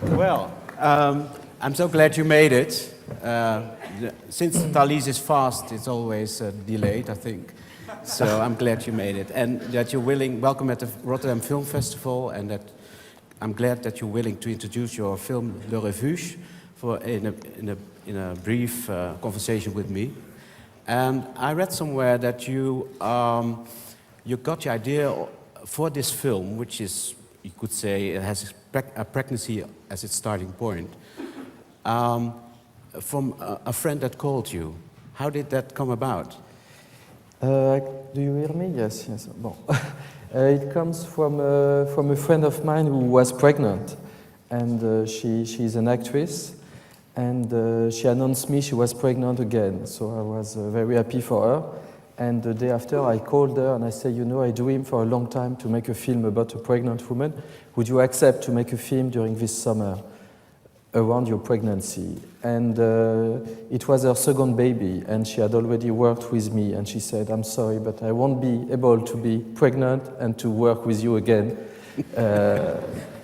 Well, I'm so glad you made it. Since Thalys is fast, it's always delayed, I think. So I'm glad you made it, and that you're willing. Welcome at the Rotterdam Film Festival, and that I'm glad that you're willing to introduce your film Refuge in a brief conversation with me. And I read somewhere that you got your idea for this film, which is, you could say, it has a pregnancy as its starting point, from a friend that called you. How did that come about? Do you hear me? Yes, yes. Bon. It comes from a friend of mine who was pregnant, and she's an actress, and she announced me she was pregnant again. So I was very happy for her. And the day after, I called her and I said, you know, I dreamed for a long time to make a film about a pregnant woman. Would you accept to make a film during this summer around your pregnancy? And it was her second baby, and she had already worked with me, and she said, I'm sorry, but I won't be able to be pregnant and to work with you again.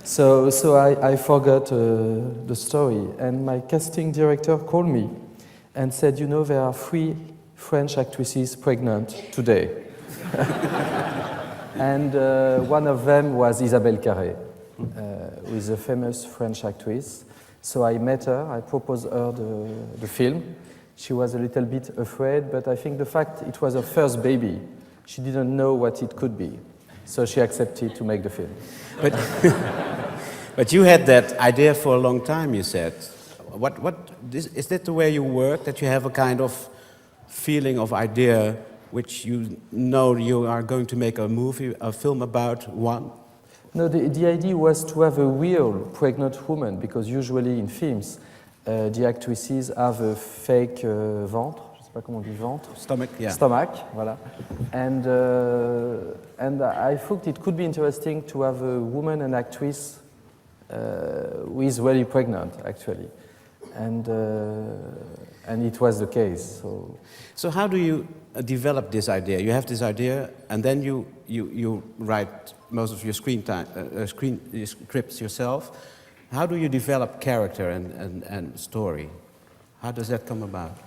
So I forgot the story, and my casting director called me and said, you know, there are 3 French actresses pregnant today. And one of them was Isabelle Carré, who is a famous French actress. So I met her, I proposed her the film. She was a little bit afraid, but I think the fact it was her first baby, she didn't know what it could be. So she accepted to make the film. But you had that idea for a long time, you said. Is that the way you work, that you have a kind of feeling of idea which you know you are going to make a film about one? No, the idea was to have a real pregnant woman, because usually in films, the actresses have a fake ventre, je sais pas comment on dit ventre. Stomach, yeah. Stomach, voilà. And I thought it could be interesting to have a woman, an actress, who is really pregnant, actually. And it was the case. So how do you develop this idea? You have this idea, and then you write most of your scripts yourself. How do you develop character and story? How does that come about?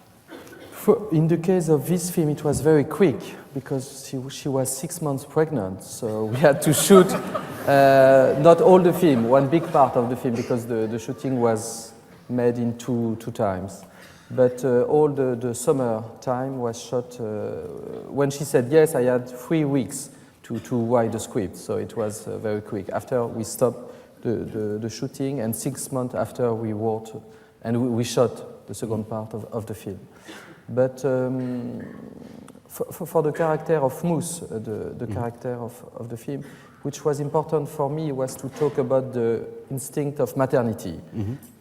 In the case of this film, it was very quick, because she was 6 months pregnant, so we had to shoot not all the film, one big part of the film, because the shooting was made in two times. But all the summer time was shot. When she said yes, I had 3 weeks to write the script, so it was very quick. After we stopped the shooting, and 6 months after we wrote, and we shot the second part of the film. But for the character of Moose, the character of the film, which was important for me was to talk about the instinct of maternity,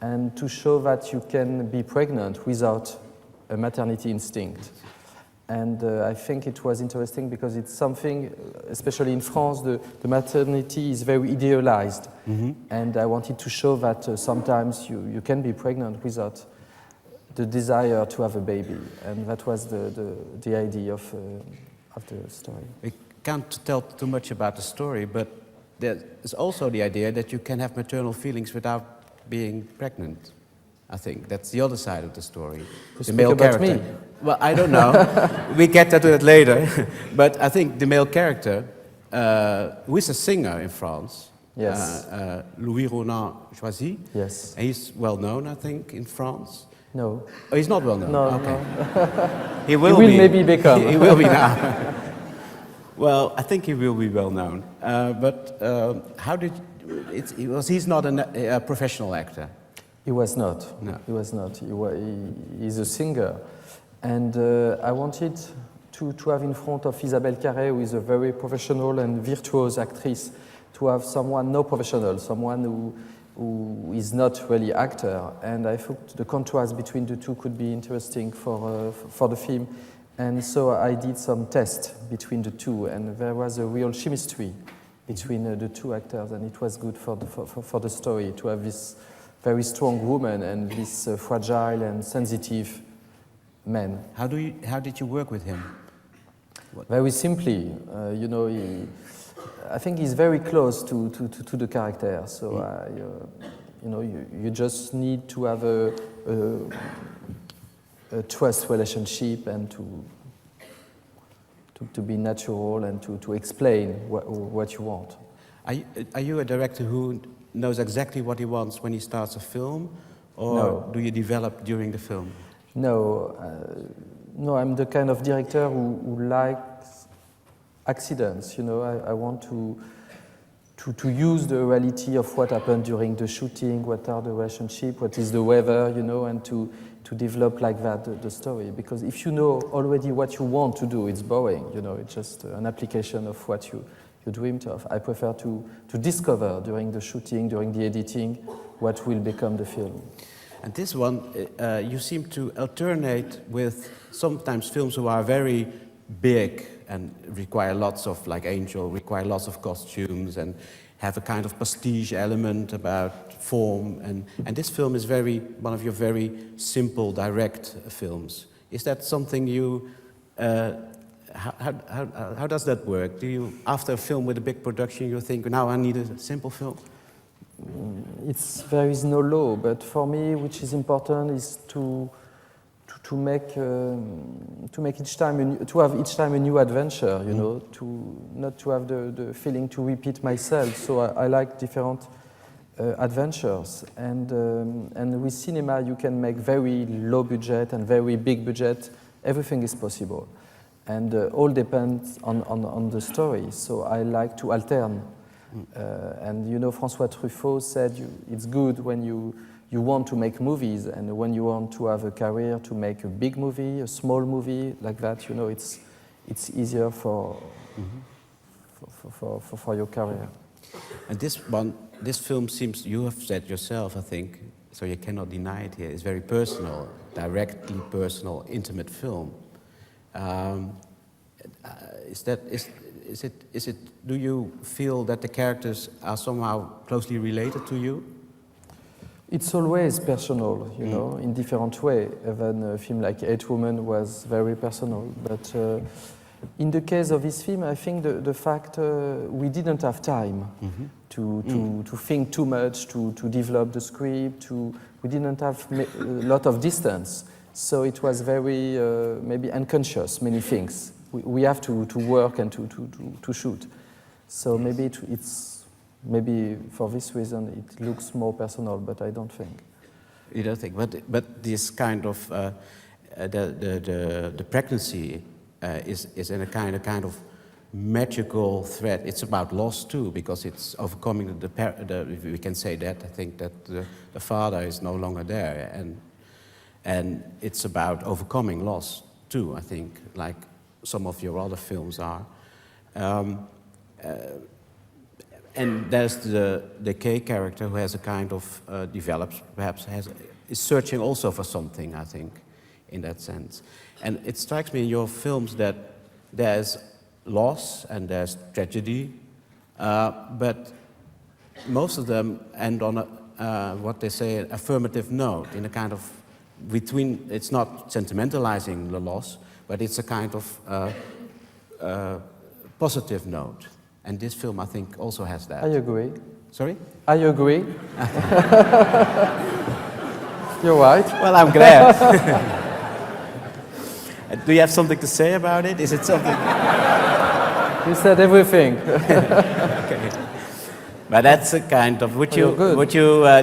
and to show that you can be pregnant without a maternity instinct. And I think it was interesting because it's something, especially in France, the maternity is very idealized. And I wanted to show that sometimes you can be pregnant without the desire to have a baby. And that was the idea of the story. We can't tell too much about the story, but there's also the idea that you can have maternal feelings without being pregnant. I think that's the other side of the story. The male character. Me. Well, I don't know. We get to it later. But I think the male character, who is a singer in France, yes. Louis Ronan Choisy. Yes. He's well known, I think, in France. No. Oh, he's not well known. No. Okay. No. He will maybe become. He will be now. Well, I think he will be well known. But how did? He's not a professional actor. He was not. No. He was not. He's a singer. And I wanted to have in front of Isabelle Carré, who is a very professional and virtuous actress, to have someone no professional, someone who is not really actor. And I thought the contrast between the two could be interesting for the film. And so I did some tests between the two, and there was a real chemistry between the two actors, and it was good for the story to have this very strong woman and this fragile and sensitive man. How did you work with him? Very simply, I think he's very close to the character. So You know, you just need to have a trust relationship and to be natural and to explain what you want. Are you a director who knows exactly what he wants when he starts a film, or No. do you develop during the film? No, no, I'm the kind of director who likes accidents. You know, I want to use the reality of what happened during the shooting, what are the relationships, what is the weather, you know, and to develop like that the story. Because if you know already what you want to do, it's boring, you know, it's just an application of what you dreamed of. I prefer to discover during the shooting, during the editing, what will become the film. And this one, you seem to alternate with sometimes films who are very big and require lots of, like Angel, require lots of costumes and have a kind of prestige element about form. And this film is one of your very simple, direct films. Is that something you, how does that work? Do you, after a film with a big production, you think, now I need a simple film? There is no law, but for me, which is important is to make each time to have each time a new adventure. You know, not to have the feeling to repeat myself. So I like different adventures, and with cinema you can make very low budget and very big budget. Everything is possible, and all depends on the story. So I like to alternate. And you know, François Truffaut said it's good when you want to make movies, and when you want to have a career to make a big movie, a small movie, like that. You know, it's easier for your career. And this film seems, you have said yourself, I think, so you cannot deny it here. It's very personal, directly personal, intimate film. Do you feel that the characters are somehow closely related to you? It's always personal, you know, in different way. Even a film like 8 Women was very personal. But in the case of this film, I think the fact we didn't have time to think too much, to develop the script, we didn't have a lot of distance. So it was very, maybe unconscious, many things. We have to work and to shoot. So maybe it's for this reason it looks more personal, but I don't think. You don't think, but this kind of the pregnancy is in a kind of magical thread. It's about loss too, because it's overcoming we can say that. I think that the father is no longer there, and it's about overcoming loss too. I think, like some of your other films are. And there's the K character who has a kind of develops, perhaps is searching also for something, I think, in that sense. And it strikes me in your films that there's loss and there's tragedy, but most of them end on what they say, an affirmative note, in a kind of it's not sentimentalizing the loss, but it's a kind of positive note. And this film, I think, also has that. I agree. Sorry? I agree. You're right. Well, I'm glad. Do you have something to say about it? Is it something? You said everything. Okay. But that's a kind of. Would you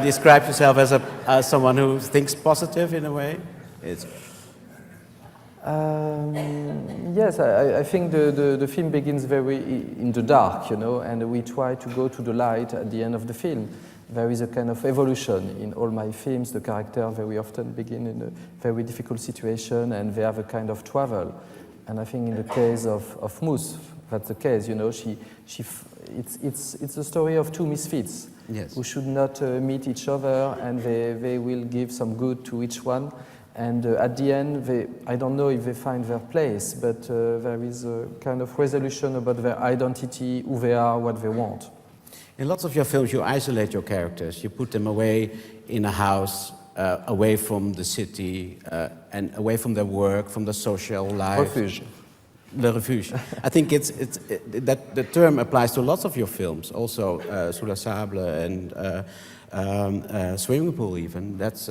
describe yourself as someone who thinks positive in a way? Yes, I think the film begins very in the dark, you know, and we try to go to the light at the end of the film. There is a kind of evolution in all my films. The characters very often begin in a very difficult situation, and they have a kind of travel. And I think in the case of Moose, that's the case. You know, it's a story of two misfits, yes, who should not meet each other, and they will give some good to each one. And at the end, I don't know if they find their place, but there is a kind of resolution about their identity, who they are, what they want. In lots of your films, you isolate your characters. You put them away in a house, away from the city, and away from their work, from the social life. Refuge. Le Refuge. I think that the term applies to lots of your films, also Sous la Sable and Swimming Pool even. That's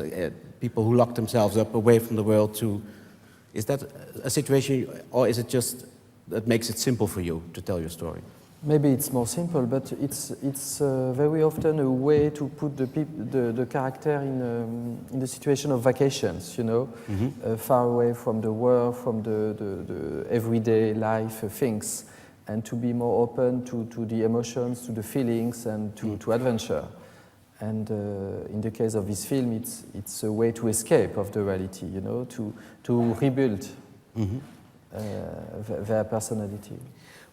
people who lock themselves up away from the world to... Is that a situation, or is it just that makes it simple for you to tell your story? Maybe it's more simple, but it's very often a way to put the character in the situation of vacations, you know, far away from the world, from the everyday life things, and to be more open to the emotions, to the feelings, and to adventure. And in the case of this film, it's a way to escape of the reality, you know, to rebuild their personality.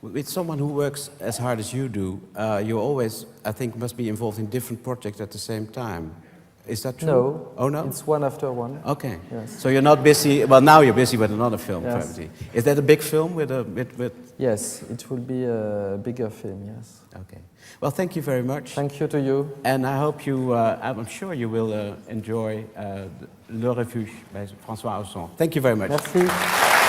With someone who works as hard as you do, you always, I think, must be involved in different projects at the same time. Is that true? No. Oh, no? It's one after one. Okay. Yes. So you're not busy, well, now you're busy with another film, Yes. probably. Is that a big film with... Yes, it will be a bigger film, yes. Okay. Well, thank you very much. Thank you to you. And I hope you, I'm sure you will enjoy Le Refuge by François Ozon. Thank you very much. Merci.